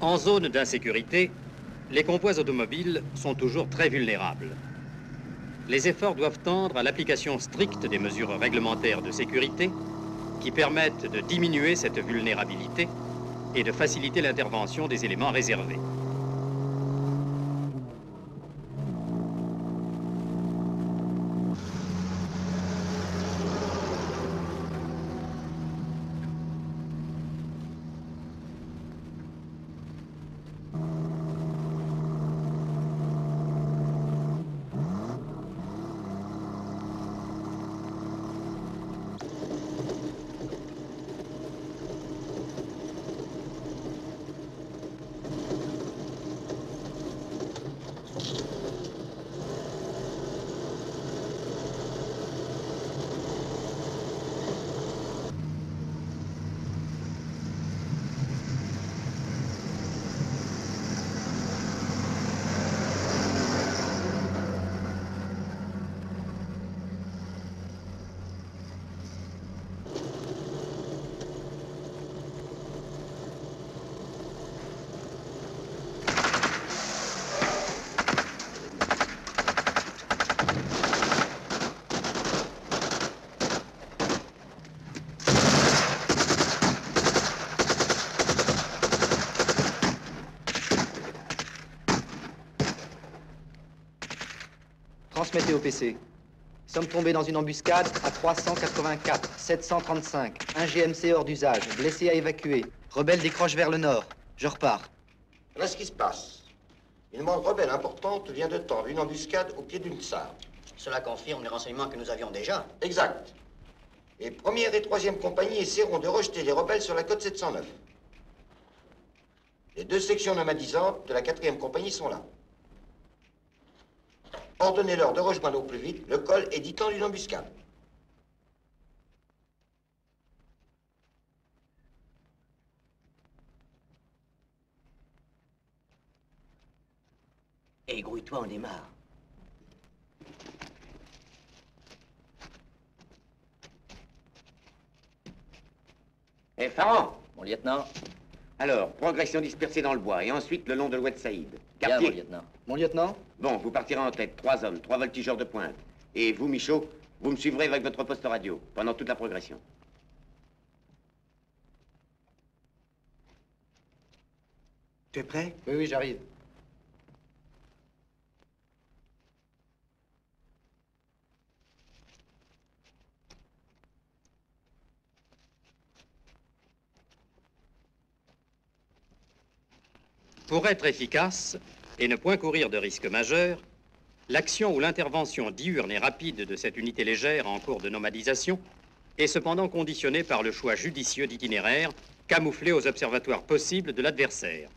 En zone d'insécurité, les convois automobiles sont toujours très vulnérables. Les efforts doivent tendre à l'application stricte des mesures réglementaires de sécurité qui permettent de diminuer cette vulnérabilité et de faciliter l'intervention des éléments réservés. Transmettez au PC. Sommes tombés dans une embuscade à 384, 735. Un GMC hors d'usage. Blessé à évacuer. Rebelle décroche vers le nord. Je repars. Voilà ce qui se passe. Une bande rebelle importante vient de tendre une embuscade au pied d'une SAR. Cela confirme les renseignements que nous avions déjà. Exact. Les première et troisième compagnies essaieront de rejeter les rebelles sur la côte 709. Les deux sections nomadisantes de la quatrième compagnie sont là. Ordonnez-leur de rejoindre au plus vite le col éditant d'une embuscade. Et grouille-toi, on démarre. Farran. Mon lieutenant. Alors, progression dispersée dans le bois, et ensuite le long de l'ouest Saïd. Bien, Quartier. mon lieutenant. Mon lieutenant? Bon, vous partirez en tête, 3 hommes, 3 voltigeurs de pointe. Et vous, Michaud, vous me suivrez avec votre poste radio, pendant toute la progression. Tu es prêt? Oui, oui, j'arrive. Pour être efficace et ne point courir de risques majeurs, l'action ou l'intervention diurne et rapide de cette unité légère en cours de nomadisation est cependant conditionnée par le choix judicieux d'itinéraires camouflés aux observatoires possibles de l'adversaire.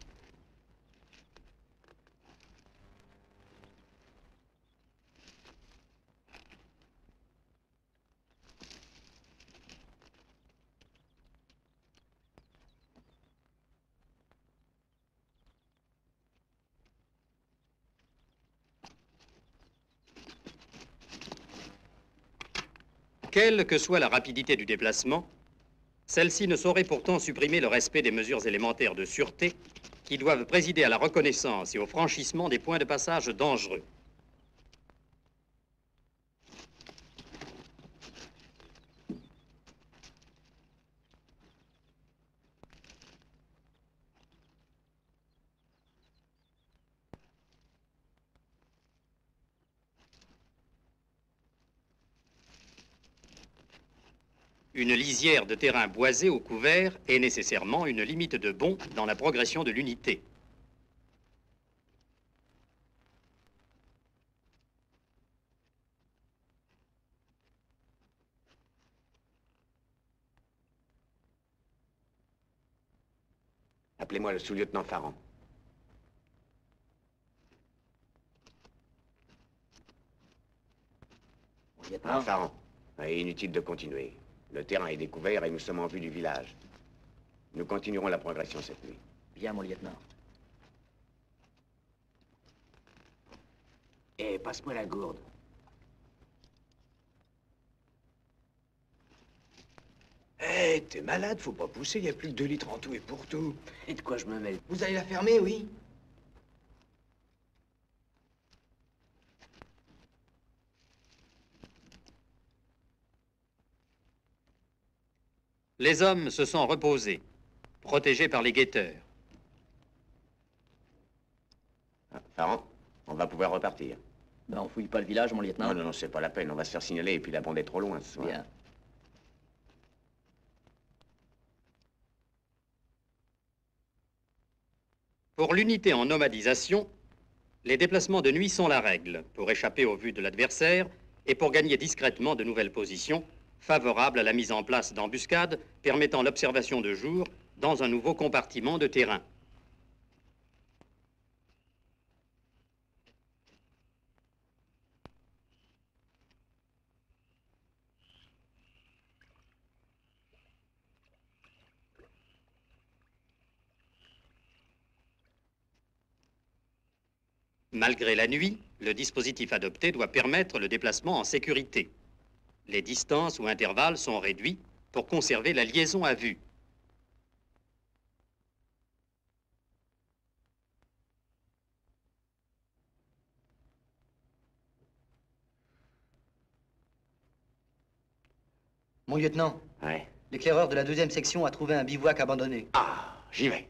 Quelle que soit la rapidité du déplacement, celle-ci ne saurait pourtant supprimer le respect des mesures élémentaires de sûreté qui doivent présider à la reconnaissance et au franchissement des points de passage dangereux. Une lisière de terrain boisé ou couvert est nécessairement une limite de bond dans la progression de l'unité. Appelez-moi le sous-lieutenant Farran. Mon lieutenant. Farran. Inutile de continuer. Le terrain est découvert et nous sommes en vue du village. Nous continuerons la progression cette nuit. Bien, mon lieutenant. Et passe-moi la gourde. Eh, t'es malade, faut pas pousser, y a plus que 2 litres en tout et pour tout. Et de quoi je me mêle? Vous allez la fermer, oui? Les hommes se sont reposés, protégés par les guetteurs. Ah, Farran, on va pouvoir repartir. Ben, on fouille pas le village, mon lieutenant. Non, non, non, c'est pas la peine. On va se faire signaler et puis la bande est trop loin ce soir. Bien. Pour l'unité en nomadisation, les déplacements de nuit sont la règle pour échapper aux vues de l'adversaire et pour gagner discrètement de nouvelles positions favorables à la mise en place d'embuscades permettant l'observation de jour dans un nouveau compartiment de terrain. Malgré la nuit, le dispositif adopté doit permettre le déplacement en sécurité. Les distances ou intervalles sont réduits pour conserver la liaison à vue. Mon lieutenant, Ouais. l'éclaireur de la 2e section a trouvé un bivouac abandonné. Ah, j'y vais.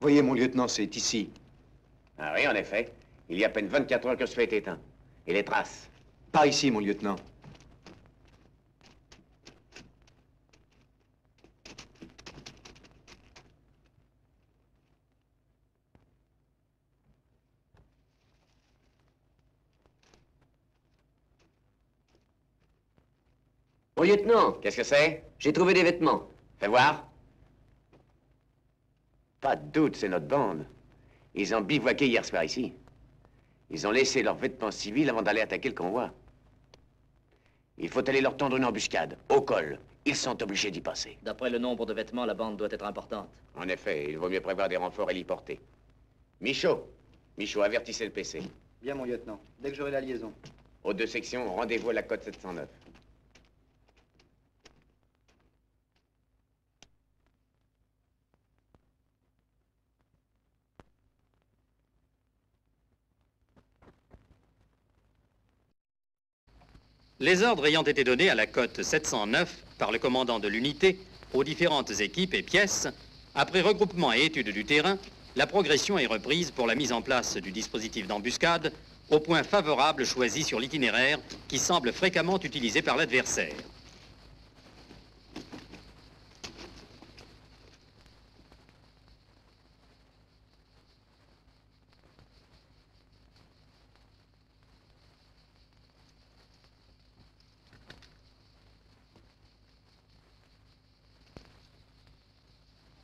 Voyez, mon lieutenant, c'est ici. Ah oui, en effet. Il y a à peine 24 heures que ce feu est éteint. Et les traces? Par ici, mon lieutenant. Mon lieutenant, Qu'est-ce que c'est? j'ai trouvé des vêtements. Fais voir. Pas de doute, c'est notre bande. Ils ont bivouaqué hier soir ici. Ils ont laissé leurs vêtements civils avant d'aller attaquer le convoi. Il faut aller leur tendre une embuscade, au col. Ils sont obligés d'y passer. D'après le nombre de vêtements, la bande doit être importante. En effet, il vaut mieux prévoir des renforts et l'y porter. Michaud, avertissez le PC. Bien, mon lieutenant, dès que j'aurai la liaison. Aux 2 sections, rendez-vous à la côte 709. Les ordres ayant été donnés à la cote 709 par le commandant de l'unité aux différentes équipes et pièces, après regroupement et étude du terrain, la progression est reprise pour la mise en place du dispositif d'embuscade au point favorable choisi sur l'itinéraire qui semble fréquemment utilisé par l'adversaire.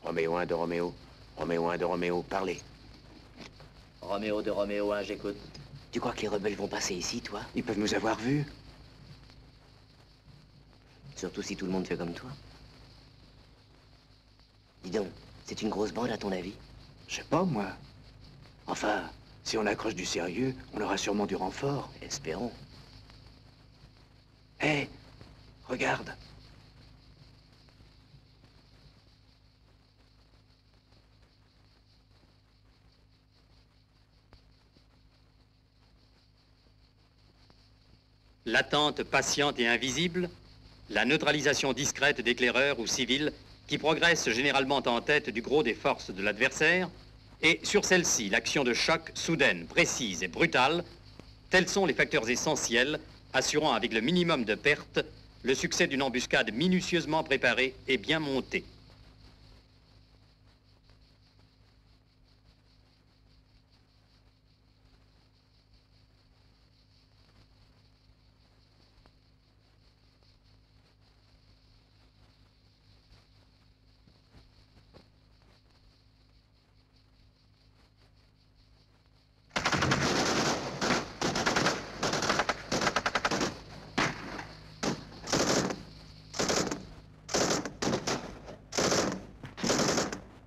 Roméo 1 de Roméo. Roméo 1 de Roméo, parlez. Roméo de Roméo 1, j'écoute. Tu crois que les rebelles vont passer ici, toi? Ils peuvent nous avoir vus. Surtout si tout le monde fait comme toi. Dis donc, c'est une grosse bande à ton avis? Je sais pas, moi. Enfin, si on accroche du sérieux, on aura sûrement du renfort. Espérons. Hé, regarde. L'attente patiente et invisible, la neutralisation discrète d'éclaireurs ou civils qui progressent généralement en tête du gros des forces de l'adversaire, et sur celle-ci, l'action de choc soudaine, précise et brutale, tels sont les facteurs essentiels assurant avec le minimum de pertes le succès d'une embuscade minutieusement préparée et bien montée.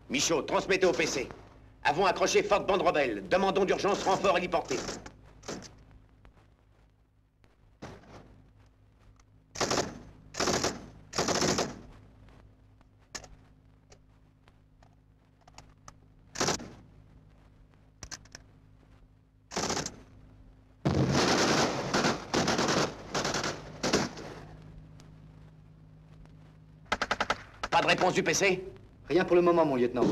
Michaud, transmettez au PC. Avons accroché forte bande rebelle. Demandons d'urgence renfort héliporté. Pas de réponse du PC? Rien pour le moment, mon lieutenant.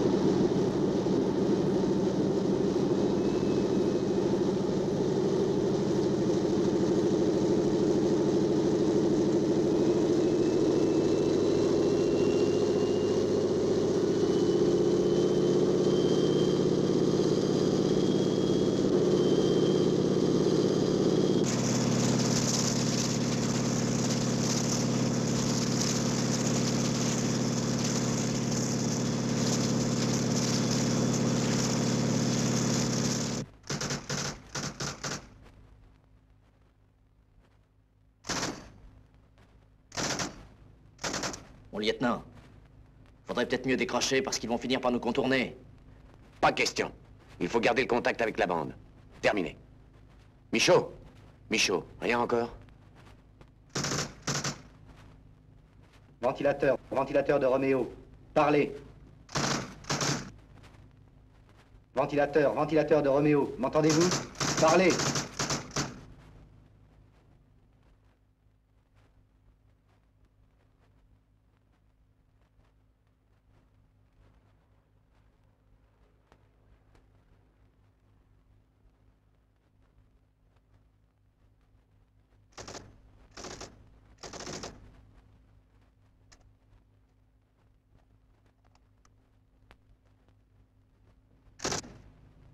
Mon lieutenant, faudrait peut-être mieux décrocher parce qu'ils vont finir par nous contourner. Pas question. Il faut garder le contact avec la bande. Terminé. Michaud? Michaud, rien encore? Ventilateur, ventilateur de Roméo. Parlez. Ventilateur, ventilateur de Roméo. M'entendez-vous? Parlez.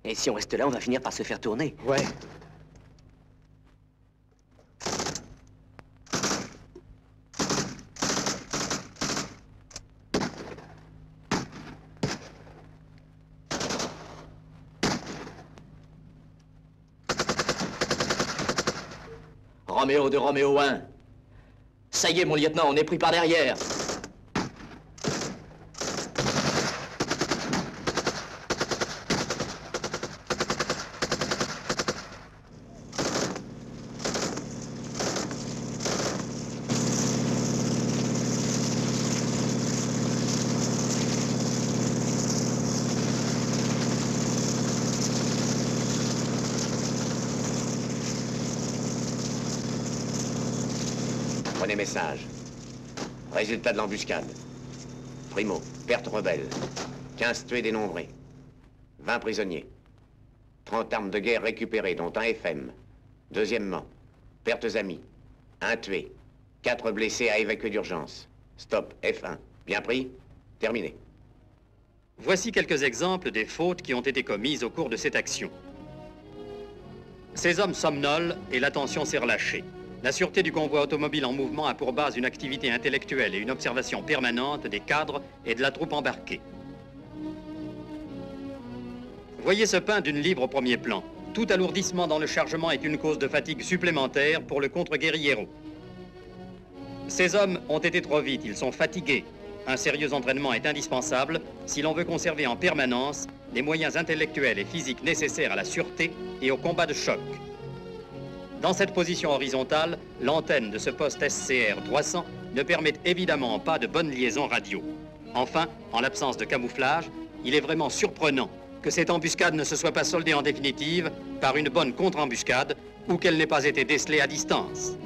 Et si on reste là, on va finir par se faire tourner. Ouais. Roméo de Roméo 1. Ça y est, mon lieutenant, on est pris par derrière. Prenez message. Résultat de l'embuscade. Primo, perte rebelle. 15 tués dénombrés. 20 prisonniers. 30 armes de guerre récupérées, dont un FM. Deuxièmement, pertes amies. 1 tué. 4 blessés à évacuer d'urgence. Stop, F1. Bien pris? Terminé. Voici quelques exemples des fautes qui ont été commises au cours de cette action. Ces hommes somnolent et l'attention s'est relâchée. La sûreté du convoi automobile en mouvement a pour base une activité intellectuelle et une observation permanente des cadres et de la troupe embarquée. Voyez ce pain d'une livre au premier plan. Tout alourdissement dans le chargement est une cause de fatigue supplémentaire pour le contre-guerriero. Ces hommes ont été trop vite, ils sont fatigués. Un sérieux entraînement est indispensable si l'on veut conserver en permanence les moyens intellectuels et physiques nécessaires à la sûreté et au combat de choc. Dans cette position horizontale, l'antenne de ce poste SCR 300 ne permet évidemment pas de bonne liaison radio. Enfin, en l'absence de camouflage, il est vraiment surprenant que cette embuscade ne se soit pas soldée en définitive par une bonne contre-embuscade ou qu'elle n'ait pas été décelée à distance.